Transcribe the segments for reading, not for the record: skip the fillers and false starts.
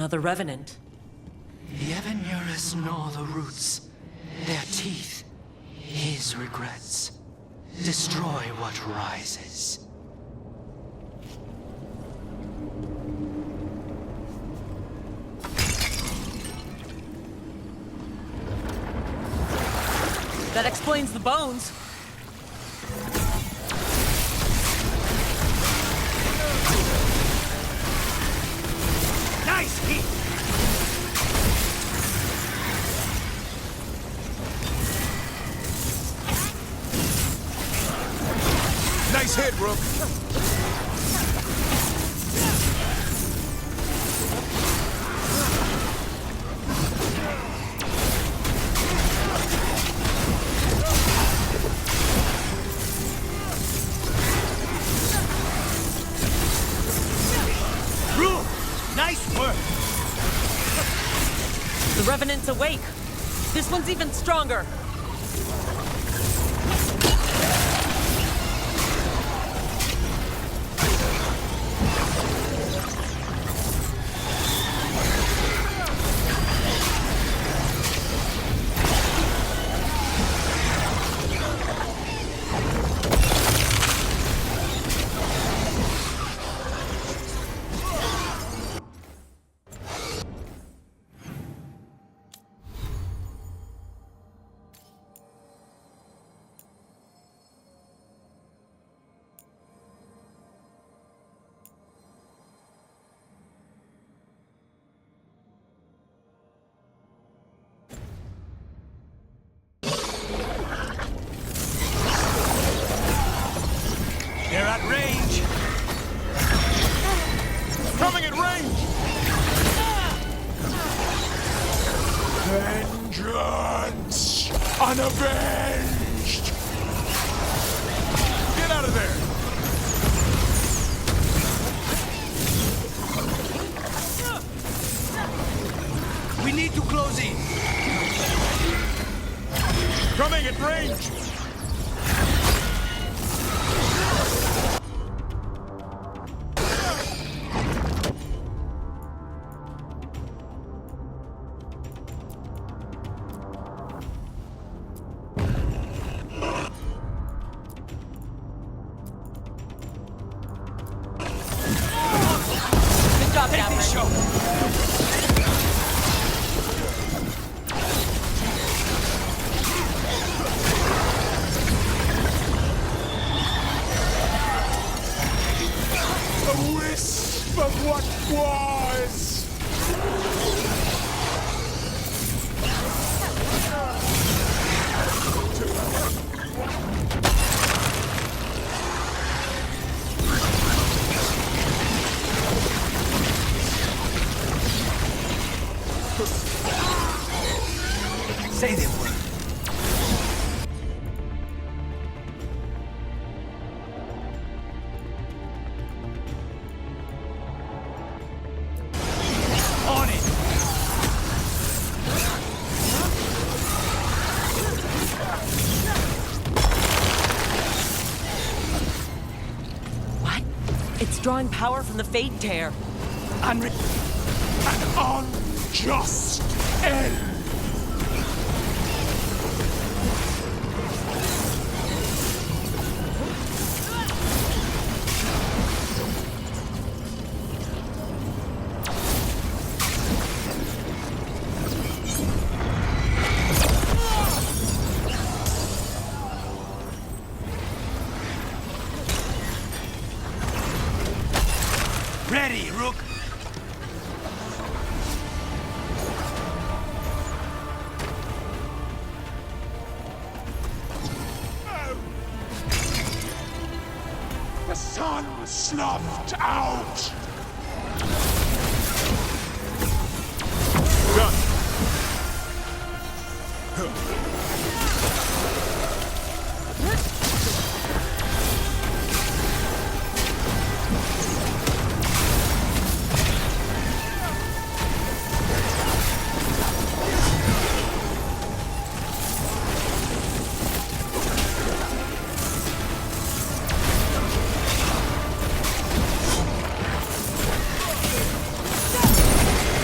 another revenant. The ever nearest gnaw the roots, their teeth, his regrets. Destroy what rises. That explains the bones. Nice hit! Nice hit, Rook. Nice work! The Revenant's awake. This one's even stronger. They're at range! Coming at range! Vengeance! Unavenged! Get out of there! We need to close in! Coming at range! Good job, Gabriel. A wisp of what was! Say the word. On it! What? It's drawing power from the Fate Tear. An unjust end! Ready, Rook! The sun snuffed out! Done.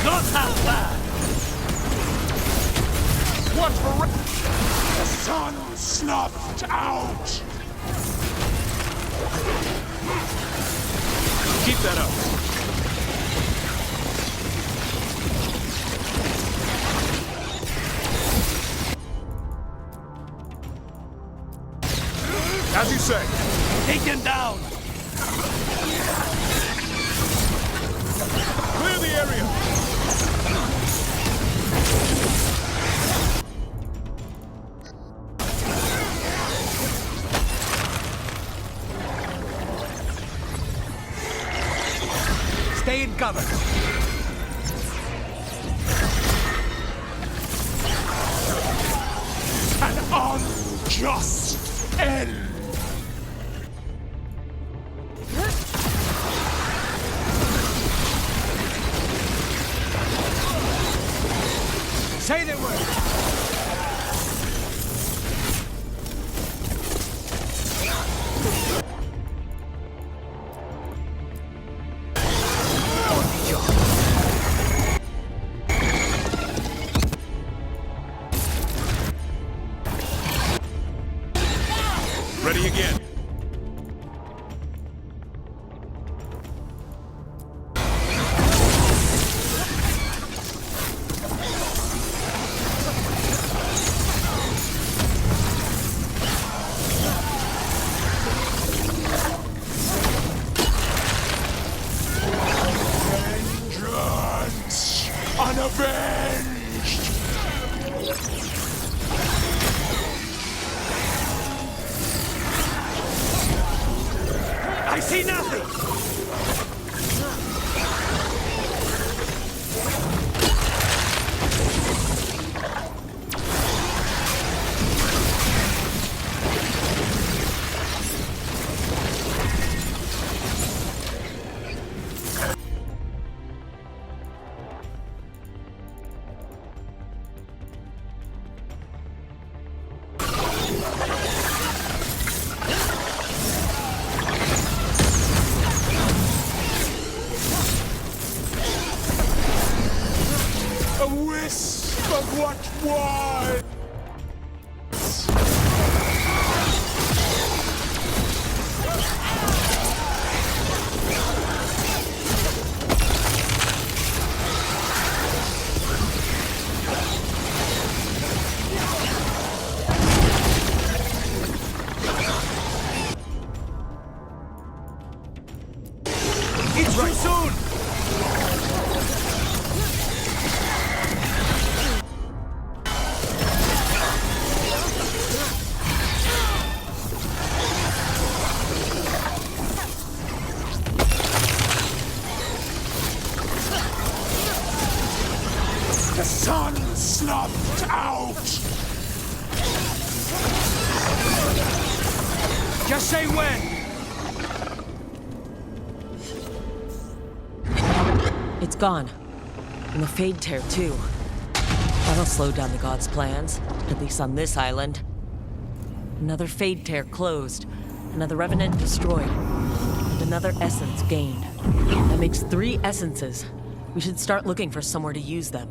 Not snuffed out! Keep that up. As you say. Take them down! Clear the area! Stay in cover! An unjust end! Say the word! Ready again. Vengeance! Unavenged! I see nothing! A wisp of what was! It's too soon! The sun snuffed out! Just say when! It's gone. And the Fade Tear, too. That'll slow down the gods' plans, at least on this island. Another Fade Tear closed, another Revenant destroyed, and another essence gained. That makes 3 essences. We should start looking for somewhere to use them.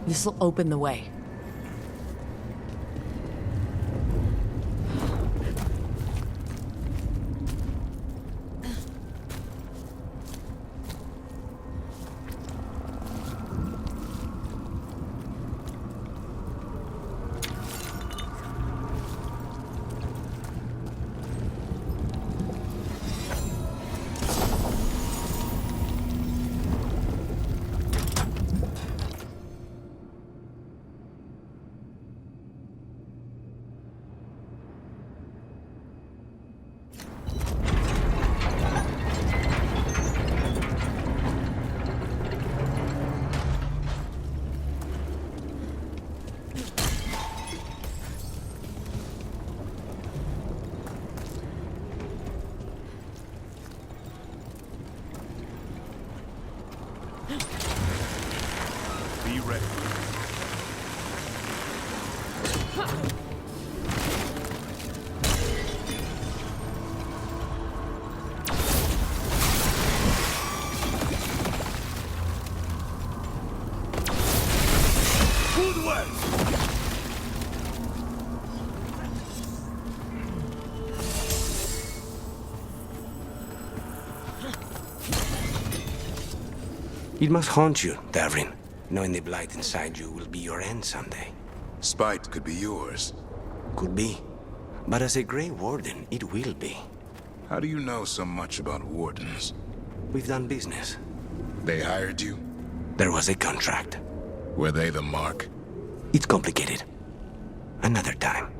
This'll open the way. Be ready. Good work! It must haunt you, Davrin. Knowing the blight inside you will be your end someday. Spite could be yours. Could be. But as a Grey Warden, it will be. How do you know so much about wardens? We've done business. They hired you? There was a contract. Were they the mark? It's complicated. Another time.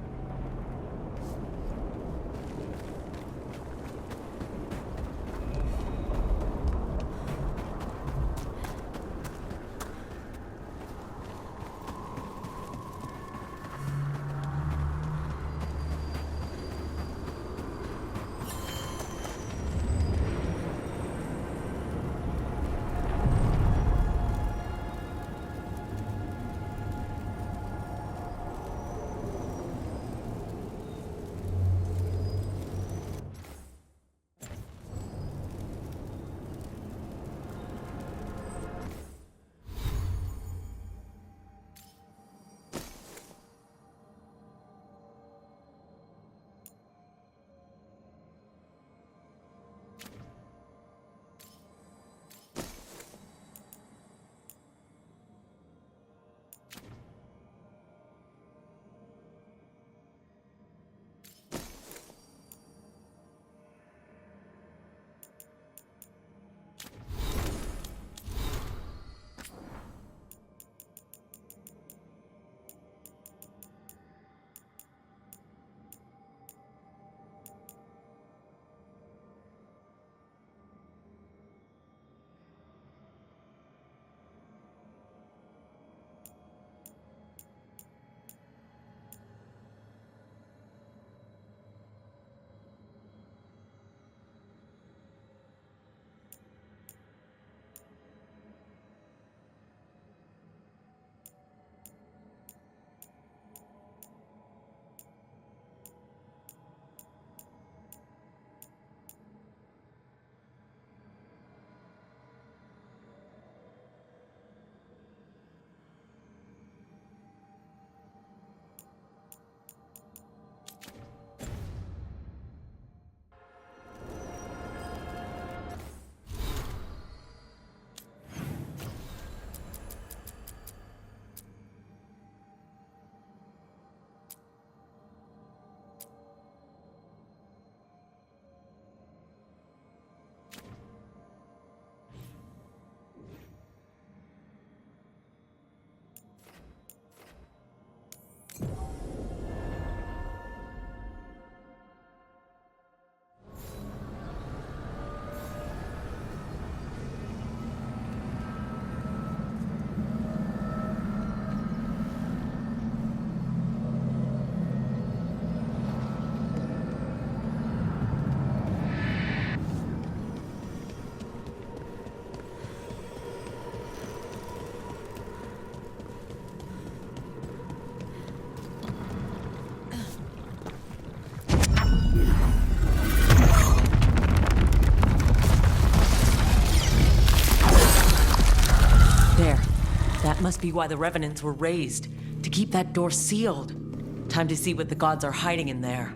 That must be why the Revenants were raised, to keep that door sealed. Time to see what the gods are hiding in there.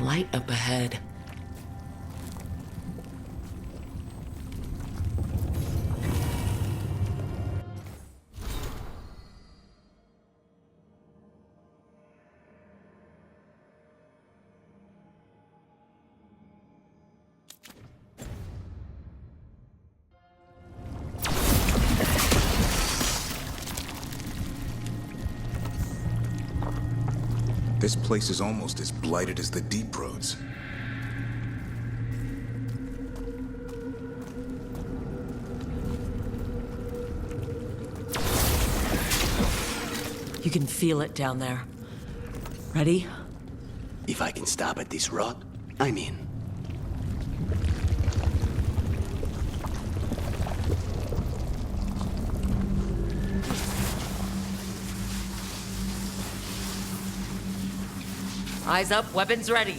Light up ahead. This place is almost as blighted as the deep roads. You can feel it down there. Ready? If I can stop at this rod, I'm in. Eyes up, weapons ready.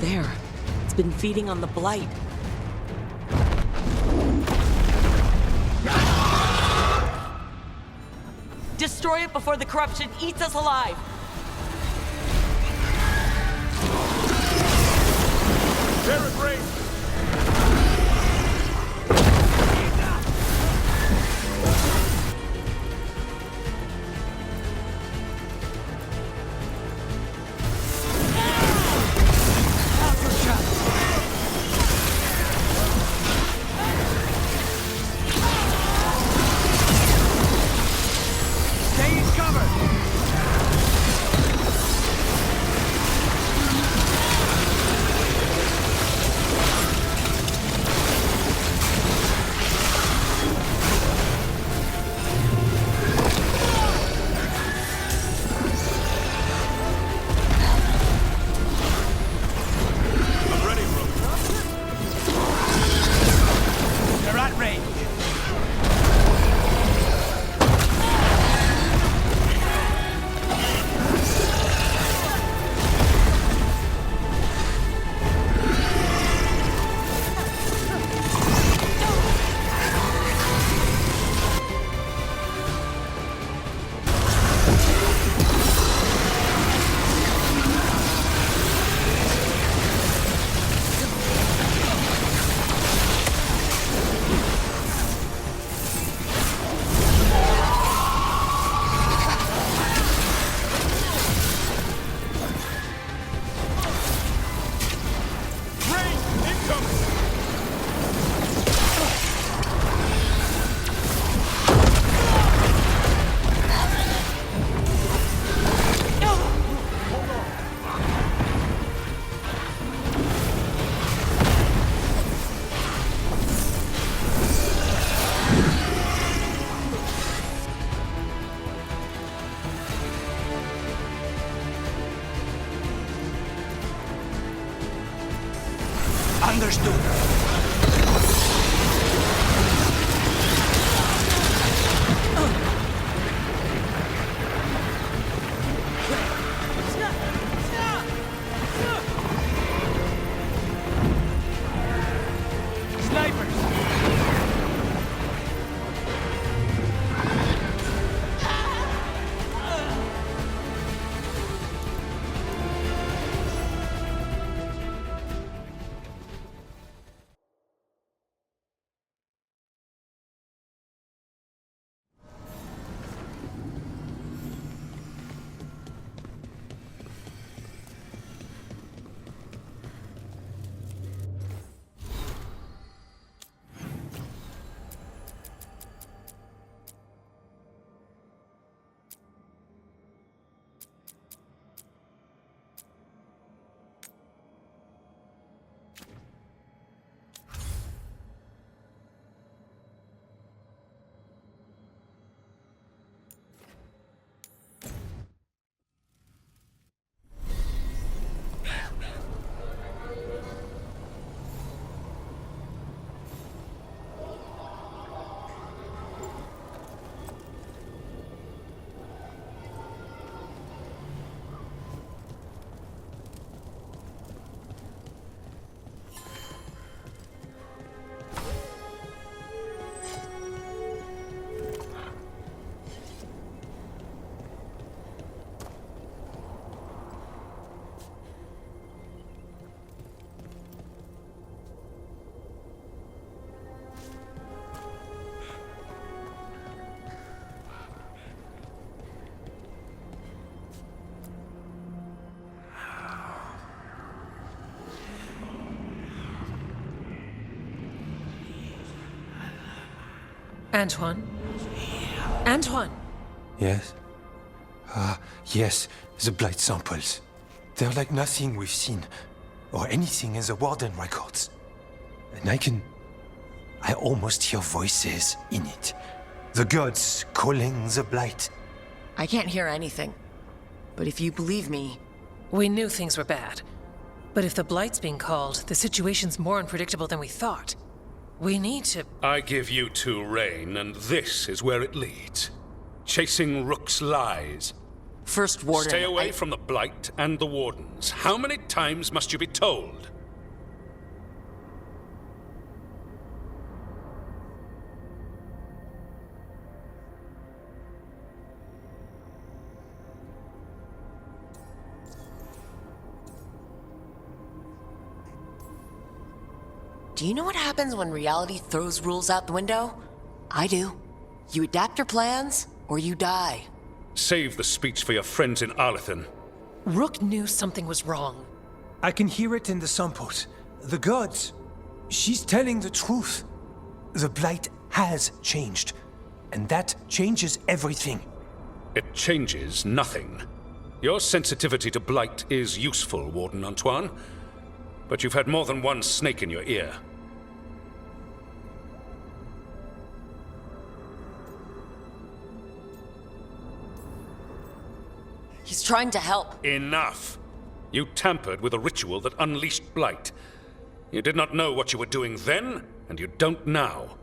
There. It's been feeding on the blight. Destroy it before the corruption eats us alive! Barret raised! Stay in cover! I'm ready, bro. They're at range. Rain! Incoming! Understood. Snipers! Antoine? Antoine! Yes? Yes, the blight samples. They're like nothing we've seen, or anything in the Warden records. And I almost hear voices in it. The gods calling the blight. I can't hear anything. But if you believe me... We knew things were bad. But if the Blight's being called, the situation's more unpredictable than we thought. We need to... I give you two Rain, and this is where it leads. Chasing Rook's lies. First Warden... Stay away from the Blight and the Wardens. How many times must you be told? Do you know what happens when reality throws rules out the window? I do. You adapt your plans, or you die. Save the speech for your friends in Arlethan. Rook knew something was wrong. I can hear it in the samples. The gods. She's telling the truth. The blight has changed. And that changes everything. It changes nothing. Your sensitivity to blight is useful, Warden Antoine. But you've had more than one snake in your ear. He's trying to help. Enough! You tampered with a ritual that unleashed blight. You did not know what you were doing then, and you don't now.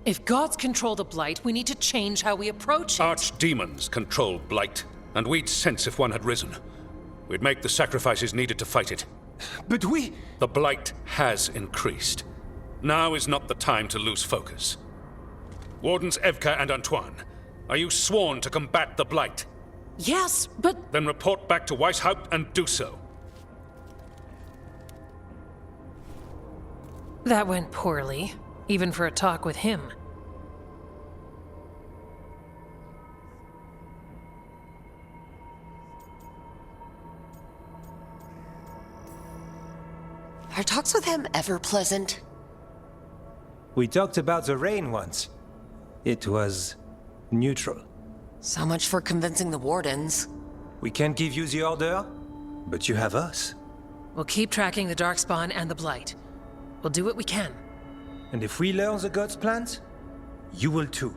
If gods control the Blight, we need to change how we approach it. Archdemons control blight, and we'd sense if one had risen. We'd make the sacrifices needed to fight it. But we... The blight has increased. Now is not the time to lose focus. Wardens Evka and Antoine, are you sworn to combat the blight? Yes, but... Then report back to Weishaupt and do so. That went poorly, even for a talk with him. Are talks with him ever pleasant? We talked about the rain once. It was neutral. So much for convincing the Wardens. We can't give you the order, but you have us. We'll keep tracking the Darkspawn and the Blight. We'll do what we can. And if we learn the gods' plans, you will too.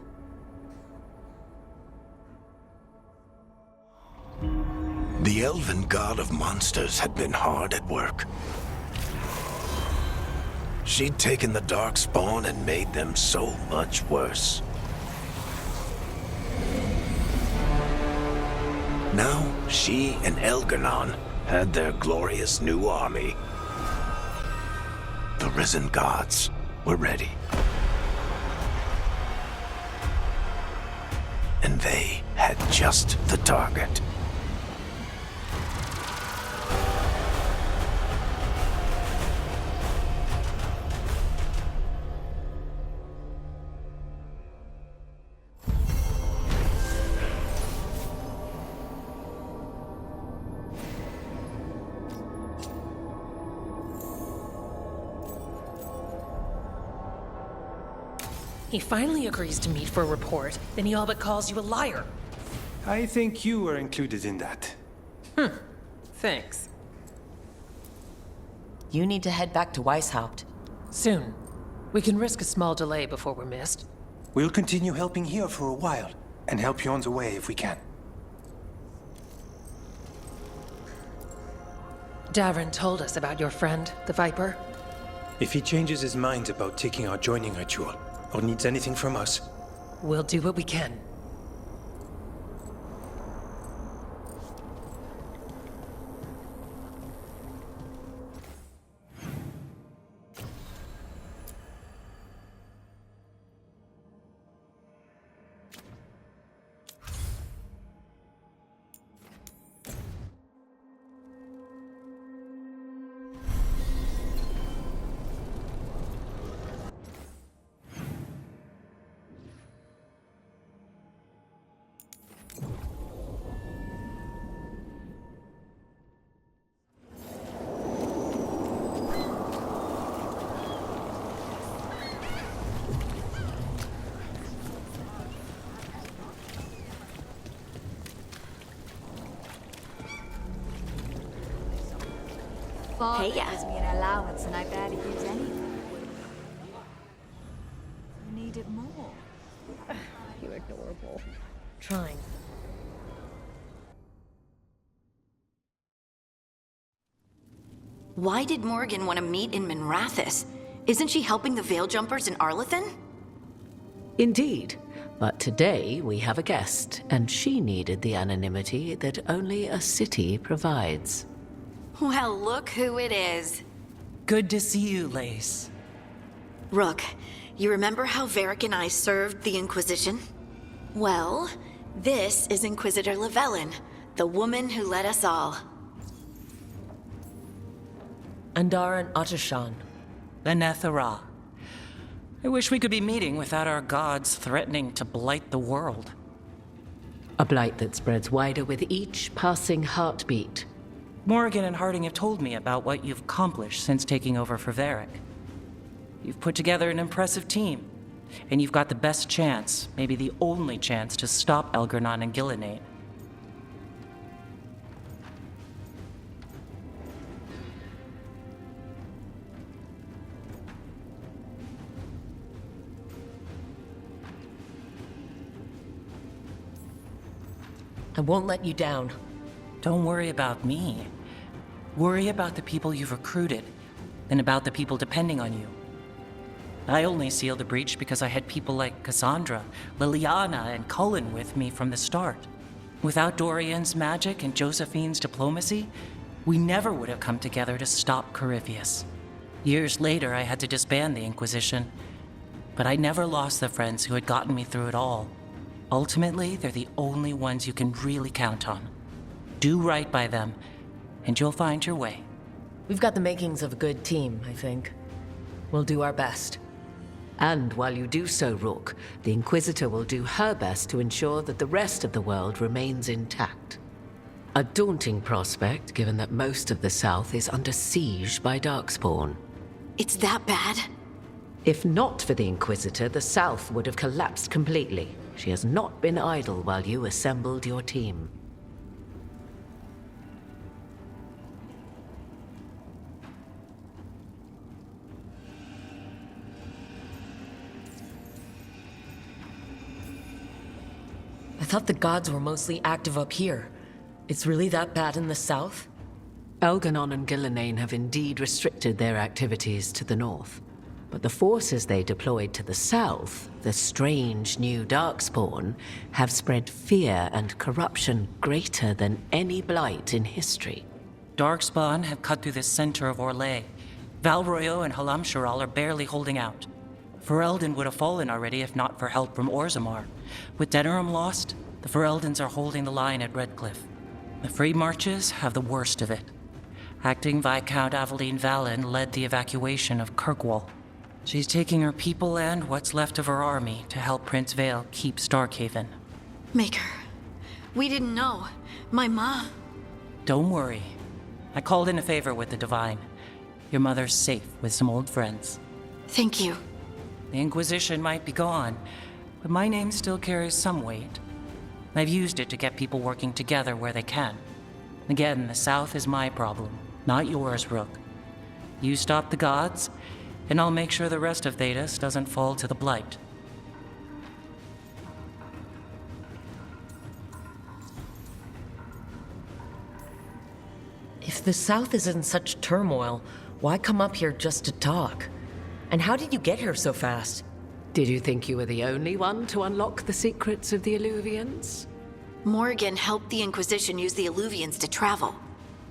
The elven god of monsters had been hard at work. She'd taken the Darkspawn and made them so much worse. Now, she and Elgarnon had their glorious new army. The risen gods were ready. And they had just the target. He finally agrees to meet for a report, then he all but calls you a liar. I think you were included in that. Thanks. You need to head back to Weishaupt. Soon. We can risk a small delay before we're missed. We'll continue helping here for a while, and help you on the way if we can. Davrin told us about your friend, the Viper. If he changes his mind about taking our joining ritual, or needs anything from us, We'll do what we can. father Hey, yeah. gives me an allowance and I barely use anything. I needed more. You're adorable. Trying. Why did Morgan want to meet in Minrathous? Isn't she helping the Veil Jumpers in Arlethan? Indeed. But today we have a guest, and she needed the anonymity that only a city provides. Well, look who it is. Good to see you, Lace. Rook, you remember how Varric and I served the Inquisition? Well, this is Inquisitor Llewellyn, the woman who led us all. Andar and Atashan. Benethara. I wish we could be meeting without our gods threatening to blight the world. A blight that spreads wider with each passing heartbeat. Morgan and Harding have told me about what you've accomplished since taking over for Varric. You've put together an impressive team, and you've got the best chance, maybe the only chance, to stop Elgar'nan and Gillenade. I won't let you down. Don't worry about me. Worry about the people you've recruited, and about the people depending on you. I only sealed the breach because I had people like Cassandra, Liliana, and Cullen with me from the start. Without Dorian's magic and Josephine's diplomacy, we never would have come together to stop Corypheus. Years later, I had to disband the Inquisition, but I never lost the friends who had gotten me through it all. Ultimately, they're the only ones you can really count on. Do right by them, and you'll find your way. We've got the makings of a good team, I think. We'll do our best. And while you do so, Rook, the Inquisitor will do her best to ensure that the rest of the world remains intact. A daunting prospect, given that most of the South is under siege by Darkspawn. It's that bad? If not for the Inquisitor, the South would have collapsed completely. She has not been idle while you assembled your team. I thought the gods were mostly active up here. It's really that bad in the south? Elgar'nan and Gillenade have indeed restricted their activities to the north. But the forces they deployed to the south, the strange new Darkspawn, have spread fear and corruption greater than any blight in history. Darkspawn have cut through the center of Orlais. Valroyo and Halamsharal are barely holding out. Ferelden would have fallen already if not for help from Orzammar. With Denerim lost, the Fereldans are holding the line at Redcliffe. The Free Marches have the worst of it. Acting Viscount Aveline Valen led the evacuation of Kirkwall. She's taking her people and what's left of her army to help Prince Vale keep Starkhaven. Maker, we didn't know. My ma... Don't worry. I called in a favor with the Divine. Your mother's safe with some old friends. Thank you. The Inquisition might be gone, but my name still carries some weight. I've used it to get people working together where they can. Again, the South is my problem, not yours, Rook. You stop the gods, and I'll make sure the rest of Thedas doesn't fall to the Blight. If the South is in such turmoil, why come up here just to talk? And how did you get here so fast? Did you think you were the only one to unlock the secrets of the Illuvians? Morgan helped the Inquisition use the Illuvians to travel.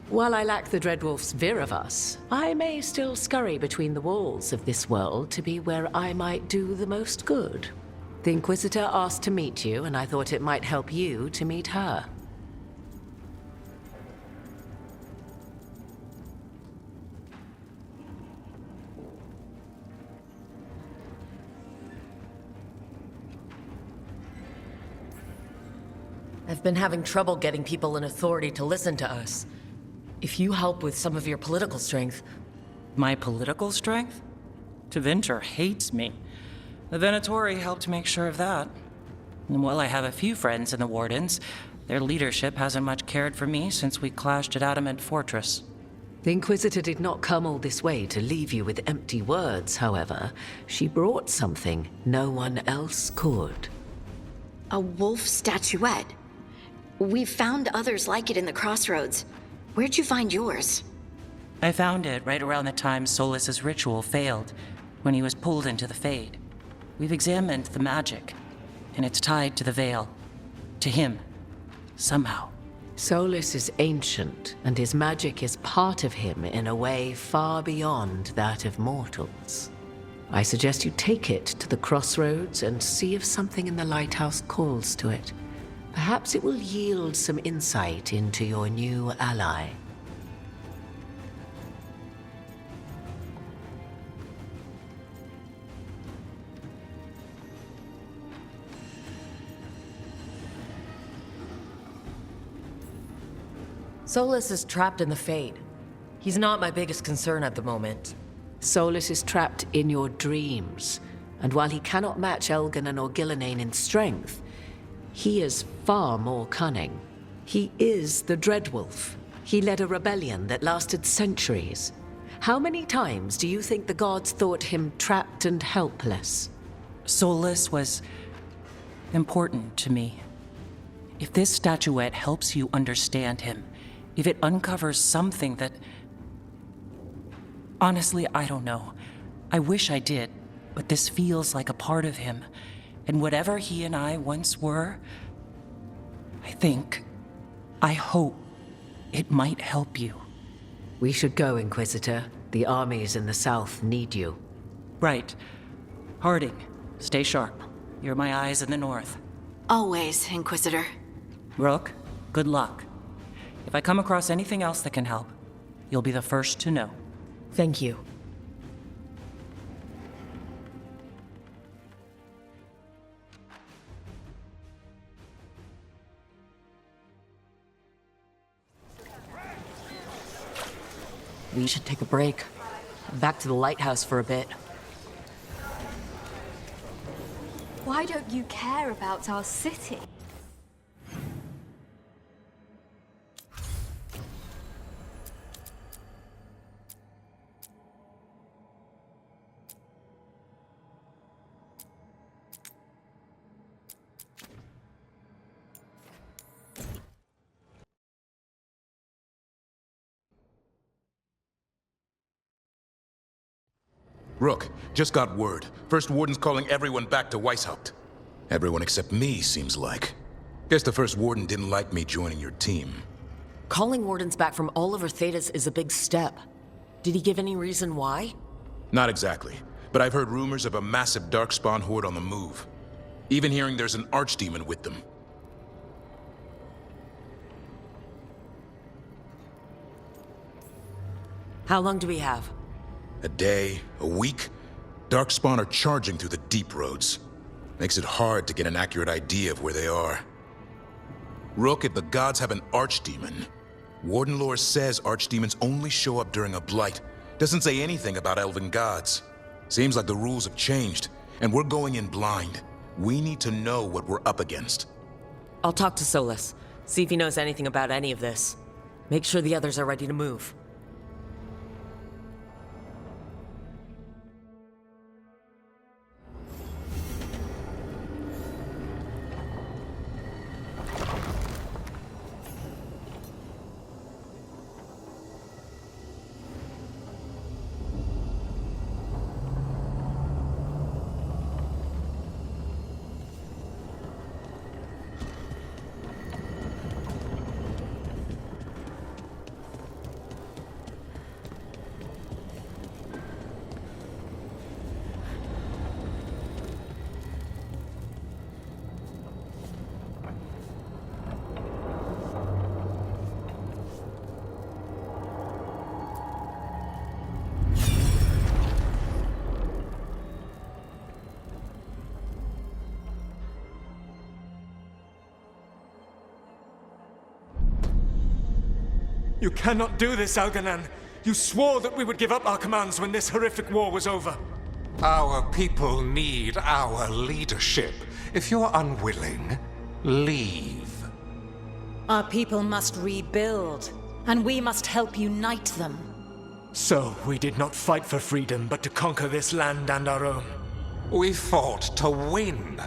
While I lack the Dreadwolf's Viravus, I may still scurry between the walls of this world to be where I might do the most good. The Inquisitor asked to meet you, and I thought it might help you to meet her. I've been having trouble getting people in authority to listen to us. If you help with some of your political strength... My political strength? Tevinter hates me. The Venatori helped make sure of that. And while I have a few friends in the Wardens, their leadership hasn't much cared for me since we clashed at Adamant Fortress. The Inquisitor did not come all this way to leave you with empty words, however. She brought something no one else could. A wolf statuette. We've found others like it in the crossroads. Where'd you find yours? I found it right around the time Solus's ritual failed, when he was pulled into the Fade. We've examined the magic, and it's tied to the Veil. To him. Somehow. Solus is ancient, and his magic is part of him in a way far beyond that of mortals. I suggest you take it to the crossroads and see if something in the lighthouse calls to it. Perhaps it will yield some insight into your new ally. Solus is trapped in the Fade. He's not my biggest concern at the moment. Solus is trapped in your dreams, and while he cannot match Elganon or Gillenane in strength, he is far more cunning. He is the Dreadwolf. He led a rebellion that lasted centuries. How many times do you think the gods thought him trapped and helpless? Solus was important to me. If this statuette helps you understand him, if it uncovers something that... Honestly, I don't know. I wish I did, but this feels like a part of him. And whatever he and I once were, I hope it might help you. We should go, Inquisitor. The armies in the south need you. Right. Harding, stay sharp. You're my eyes in the north. Always, Inquisitor. Rook, good luck. If I come across anything else that can help, you'll be the first to know. Thank you. We should take a break. Back to the lighthouse for a bit. Why don't you care about our city? Rook, just got word. First Warden's calling everyone back to Weishaupt. Everyone except me, seems like. Guess the First Warden didn't like me joining your team. Calling wardens back from all over Thedas is a big step. Did he give any reason why? Not exactly, but I've heard rumors of a massive Darkspawn horde on the move. Even hearing there's an archdemon with them. How long do we have? A day, a week? Darkspawn are charging through the deep roads. Makes it hard to get an accurate idea of where they are. Rook, if the gods have an archdemon, Warden lore says archdemons only show up during a blight. Doesn't say anything about elven gods. Seems like the rules have changed, and we're going in blind. We need to know what we're up against. I'll talk to Solus, see if he knows anything about any of this. Make sure the others are ready to move. You cannot do this, Elganon. You swore that we would give up our commands when this horrific war was over. Our people need our leadership. If you're unwilling, leave. Our people must rebuild, and we must help unite them. So, we did not fight for freedom, but to conquer this land and our own. We fought to win,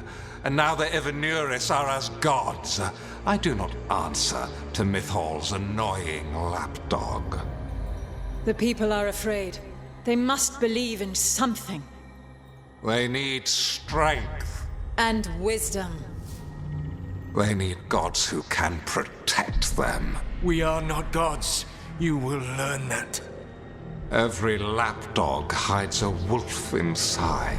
and now the Evenuris are as gods. I do not answer to Mythal's annoying lapdog. The people are afraid. They must believe in something. They need strength. And wisdom. They need gods who can protect them. We are not gods. You will learn that. Every lapdog hides a wolf inside.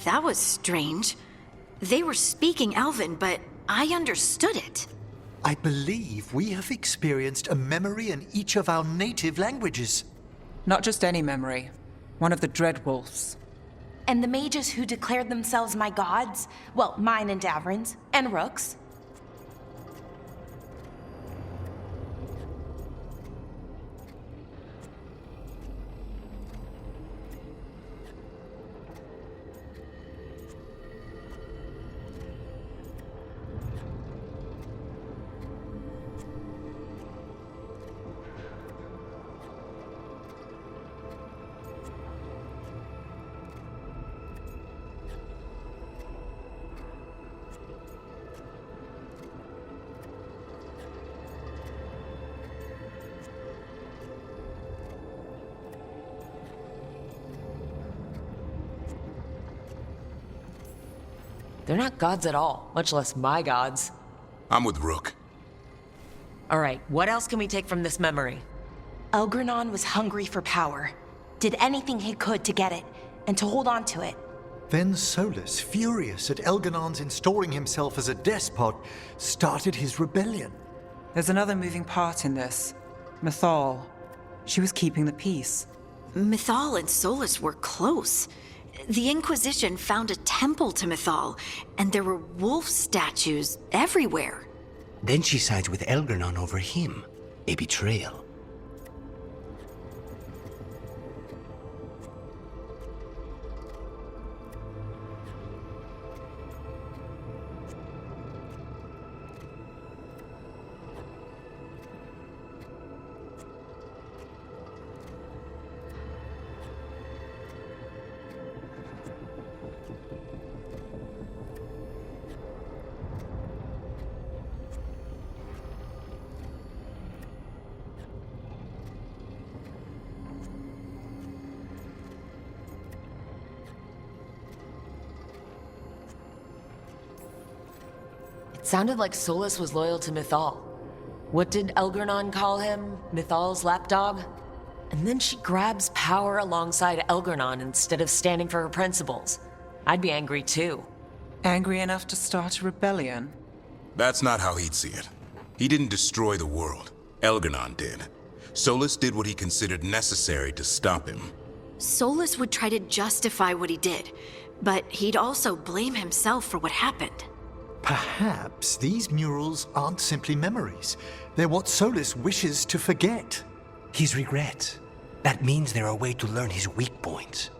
That was strange. They were speaking Elven, but I understood it. I believe we have experienced a memory in each of our native languages. Not just any memory. One of the Dreadwolves. And the mages who declared themselves my gods? Well, mine and Davrin's, and Rook's. They're not gods at all, much less my gods. I'm with Rook. All right, what else can we take from this memory? Elgranon was hungry for power. Did anything he could to get it, and to hold on to it. Then Solus, furious at Elganon's installing himself as a despot, started his rebellion. There's another moving part in this. Mythal. She was keeping the peace. Mythal and Solus were close. The Inquisition found a temple to Mythal, and there were wolf statues everywhere. Then she sides with Elgranon over him. A betrayal. Sounded like Solus was loyal to Mythal. What did Elgranon call him? Mythal's lapdog? And then she grabs power alongside Elgranon instead of standing for her principles. I'd be angry too. Angry enough to start a rebellion? That's not how he'd see it. He didn't destroy the world. Elgranon did. Solus did what he considered necessary to stop him. Solus would try to justify what he did, but he'd also blame himself for what happened. Perhaps these murals aren't simply memories. They're what Solus wishes to forget. His regrets. That means they're a way to learn his weak points.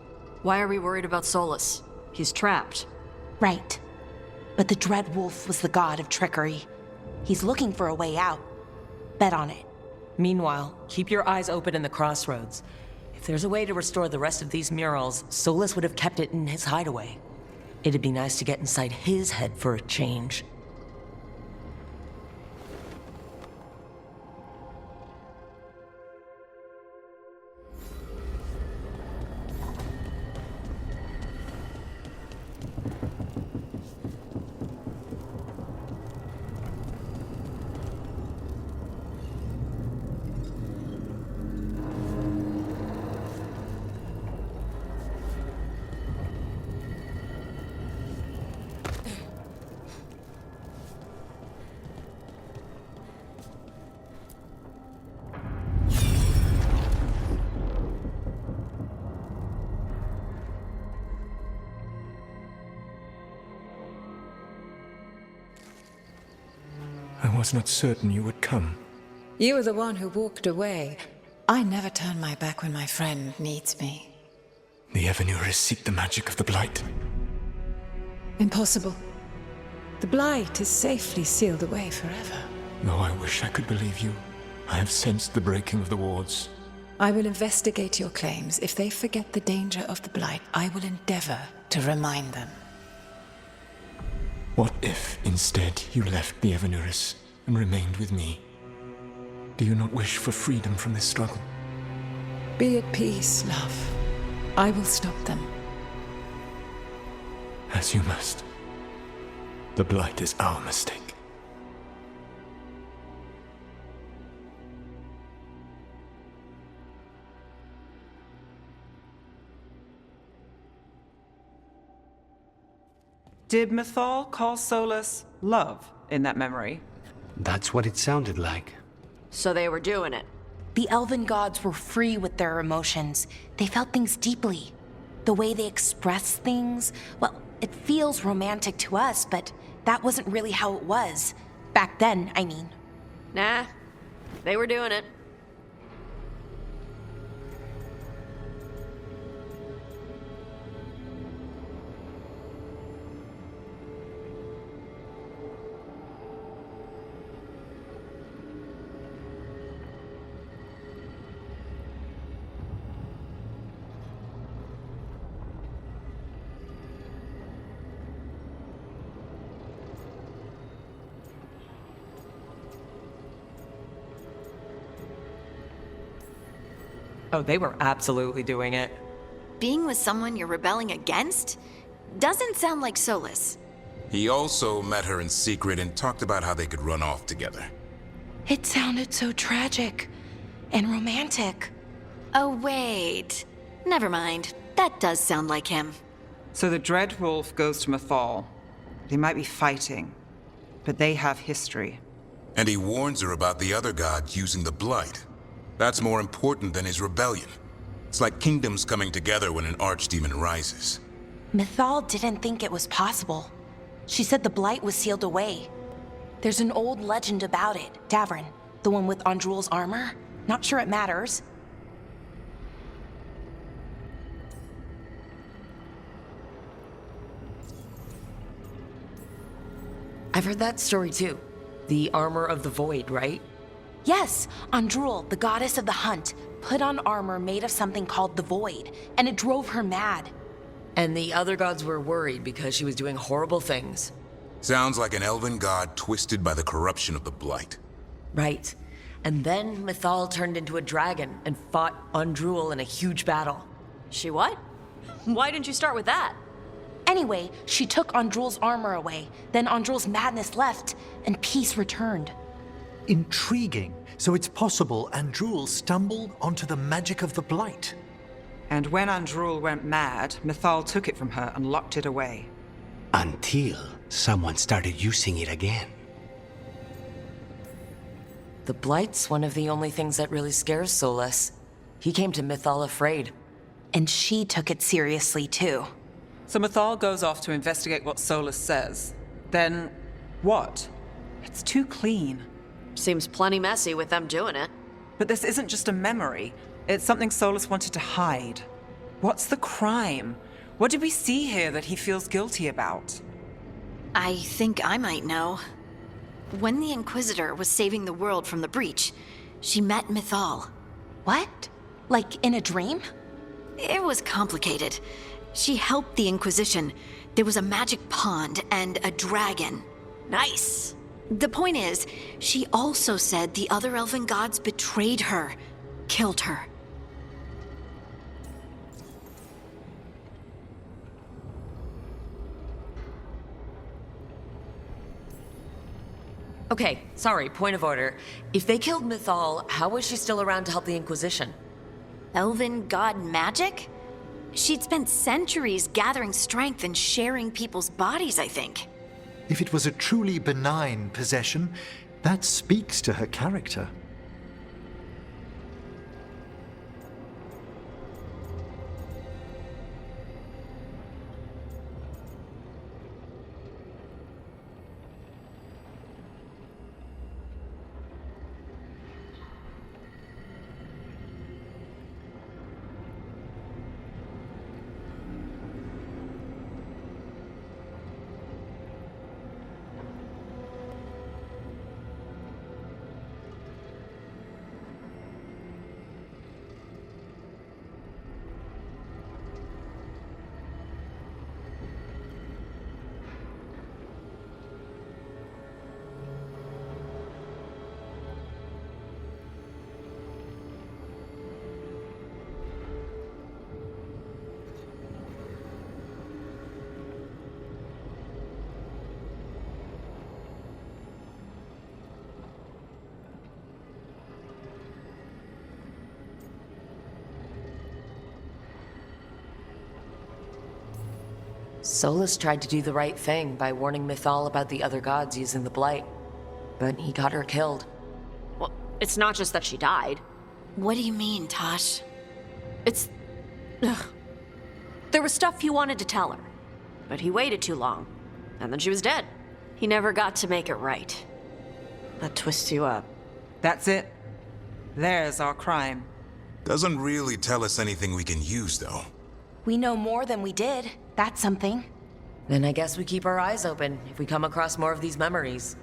Why are we worried about Solus? He's trapped. Right. But the Dreadwolf was the god of trickery. He's looking for a way out. Bet on it. Meanwhile, keep your eyes open in the crossroads. If there's a way to restore the rest of these murals, Solus would have kept it in his hideaway. It'd be nice to get inside his head for a change. I was not certain you would come. You were the one who walked away. I never turn my back when my friend needs me. The Evanurus seek the magic of the Blight. Impossible. The Blight is safely sealed away forever. Though I wish I could believe you. I have sensed the breaking of the wards. I will investigate your claims. If they forget the danger of the Blight, I will endeavor to remind them. What if, instead, you left the Evanurus and remained with me? Do you not wish for freedom from this struggle? Be at peace, love. I will stop them. As you must. The Blight is our mistake. Did Mythal call Solus love in that memory? That's what it sounded like. So they were doing it. The elven gods were free with their emotions. They felt things deeply. The way they expressed things, well, it feels romantic to us, but that wasn't really how it was. Back then, I mean. Nah, they were doing it. Oh, they were absolutely doing it. Being with someone you're rebelling against? Doesn't sound like Solus. He also met her in secret and talked about how they could run off together. It sounded so tragic and romantic. Oh, wait. Never mind. That does sound like him. So the Dreadwolf goes to Mythal. They might be fighting, but they have history. And he warns her about the other gods using the Blight. That's more important than his rebellion. It's like kingdoms coming together when an archdemon rises. Mythal didn't think it was possible. She said the Blight was sealed away. There's an old legend about it. Davrin, the one with Andrul's armor. Not sure it matters. I've heard that story too. The armor of the void, right? Yes, Andrul, the goddess of the hunt, put on armor made of something called the Void, and it drove her mad. And the other gods were worried because she was doing horrible things. Sounds like an elven god twisted by the corruption of the Blight. Right. And then Mythal turned into a dragon and fought Andrul in a huge battle. She what? Why didn't you start with that? Anyway, she took Andrul's armor away, then Andrul's madness left, and peace returned. Intriguing. So it's possible Andrul stumbled onto the magic of the Blight. And when Andrul went mad, Mythal took it from her and locked it away. Until someone started using it again. The Blight's one of the only things that really scares Solus. He came to Mythal afraid. And she took it seriously too. So Mythal goes off to investigate what Solus says. Then, what? It's too clean. Seems plenty messy with them doing it. But this isn't just a memory. It's something Solus wanted to hide. What's the crime? What did we see here that he feels guilty about? I think I might know. When the Inquisitor was saving the world from the breach, she met Mythal. What? Like in a dream? It was complicated. She helped the Inquisition. There was a magic pond and a dragon. Nice. The point is, she also said the other elven gods betrayed her, killed her. Okay, sorry, point of order. If they killed Mythal, how was she still around to help the Inquisition? Elven god magic? She'd spent centuries gathering strength and sharing people's bodies, I think. If it was a truly benign possession, that speaks to her character. Solus tried to do the right thing by warning Mythal about the other gods using the Blight. But he got her killed. Well, it's not just that she died. What do you mean, Tosh? It's... Ugh. There was stuff he wanted to tell her, but he waited too long, and then she was dead. He never got to make it right. That twists you up. That's it. There's our crime. Doesn't really tell us anything we can use, though. We know more than we did. That's something. Then I guess we keep our eyes open if we come across more of these memories.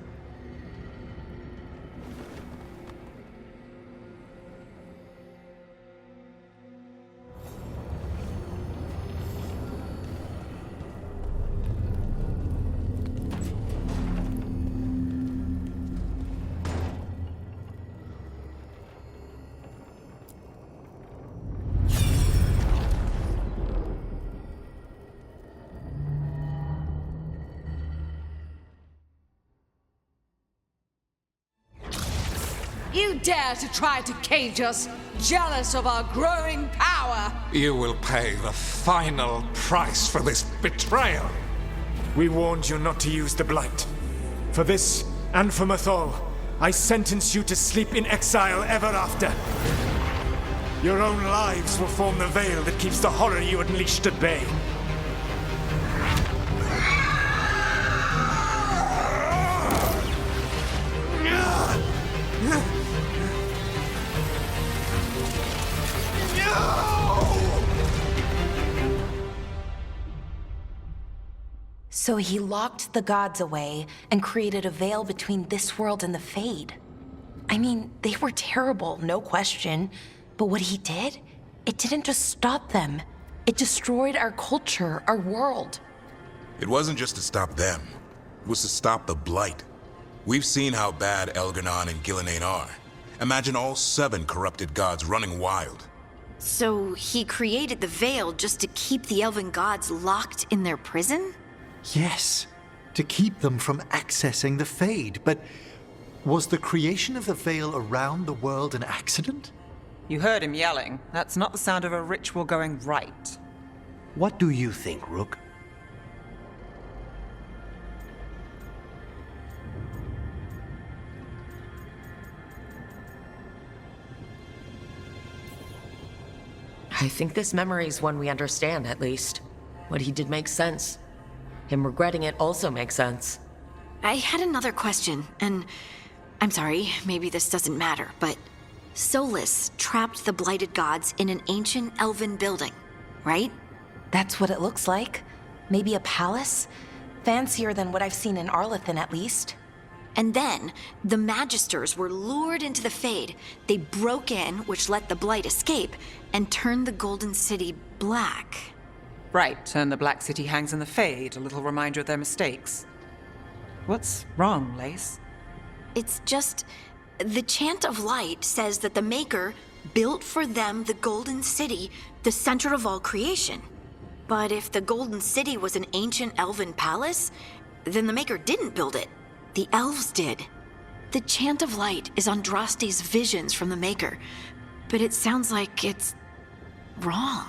You dare to try to cage us, jealous of our growing power! You will pay the final price for this betrayal. We warned you not to use the Blight. For this, and for Mythal, I sentence you to sleep in exile ever after. Your own lives will form the veil that keeps the horror you unleashed at bay. So he locked the gods away and created a veil between this world and the Fade. I mean, they were terrible, no question. But what he did, it didn't just stop them. It destroyed our culture, our world. It wasn't just to stop them. It was to stop the Blight. We've seen how bad Elganon and Gillenane are. Imagine all 7 corrupted gods running wild. So he created the Veil just to keep the elven gods locked in their prison? Yes, to keep them from accessing the Fade. But was the creation of the Veil around the world an accident? You heard him yelling. That's not the sound of a ritual going right. What do you think, Rook? I think this memory is one we understand, at least. What he did makes sense. Him regretting it also makes sense. I had another question, and I'm sorry, maybe this doesn't matter, but Solus trapped the blighted gods in an ancient elven building, right? That's what it looks like. Maybe a palace? Fancier than what I've seen in Arlethan, at least. And then, the Magisters were lured into the Fade. They broke in, which let the Blight escape, and turned the Golden City black. Right, and the Black City hangs in the Fade, a little reminder of their mistakes. What's wrong, Lace? It's just... the Chant of Light says that the Maker built for them the Golden City, the center of all creation. But if the Golden City was an ancient elven palace, then the Maker didn't build it. The elves did. The Chant of Light is Andraste's visions from the Maker, but it sounds like it's wrong.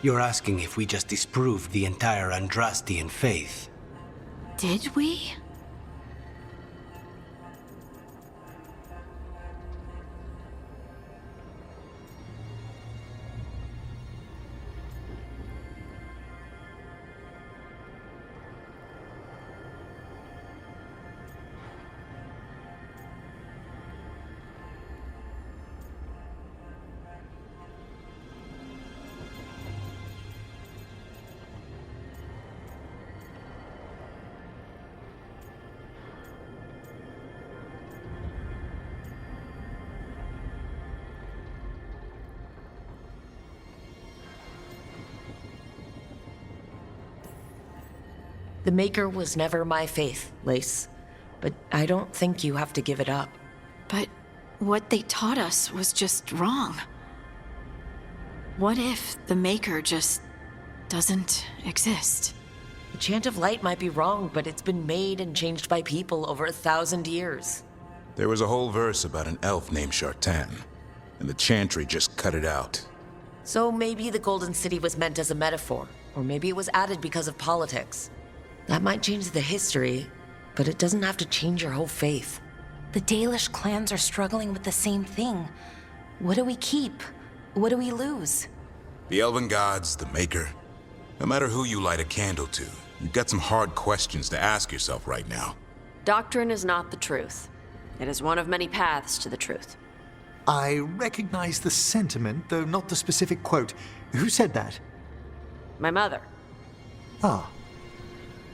You're asking if we just disproved the entire Andrastian faith. Did we? The Maker was never my faith, Lace. But I don't think you have to give it up. But what they taught us was just wrong. What if the Maker just doesn't exist? The Chant of Light might be wrong, but it's been made and changed by people over 1,000 years. There was a whole verse about an elf named Shartan, and the Chantry just cut it out. So maybe the Golden City was meant as a metaphor, or maybe it was added because of politics. That might change the history, but it doesn't have to change your whole faith. The Dalish clans are struggling with the same thing. What do we keep? What do we lose? The Elven Gods, the Maker. No matter who you light a candle to, you've got some hard questions to ask yourself right now. Doctrine is not the truth. It is one of many paths to the truth. I recognize the sentiment, though not the specific quote. Who said that? My mother. Ah.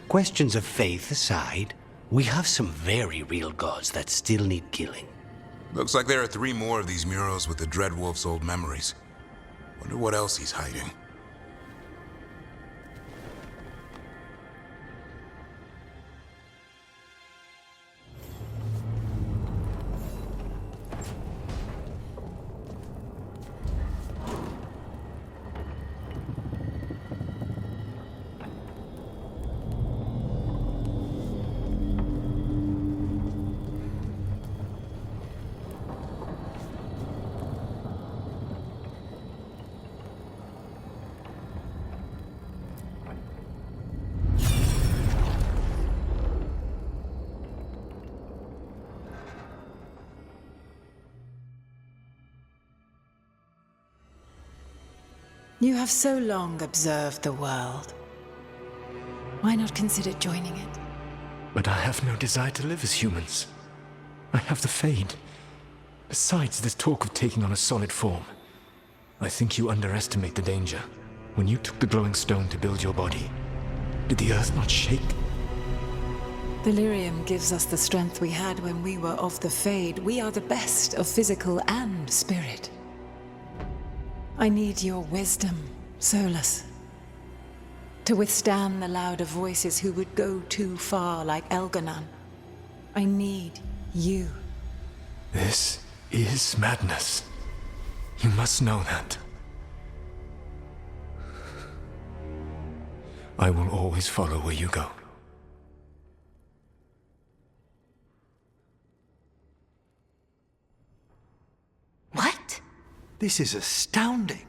Questions of faith aside, we have some very real gods that still need killing. Looks like there are 3 more of these murals with the Dreadwolf's old memories. Wonder what else he's hiding. You have so long observed the world. Why not consider joining it? But I have no desire to live as humans. I have the Fade. Besides, this talk of taking on a solid form. I think you underestimate the danger. When you took the glowing stone to build your body, did the earth not shake? The lyrium gives us the strength we had when we were of the Fade. We are the best of physical and spirit. I need your wisdom, Solus, to withstand the louder voices who would go too far like Elganon. I need you. This is madness. You must know that. I will always follow where you go. This is astounding.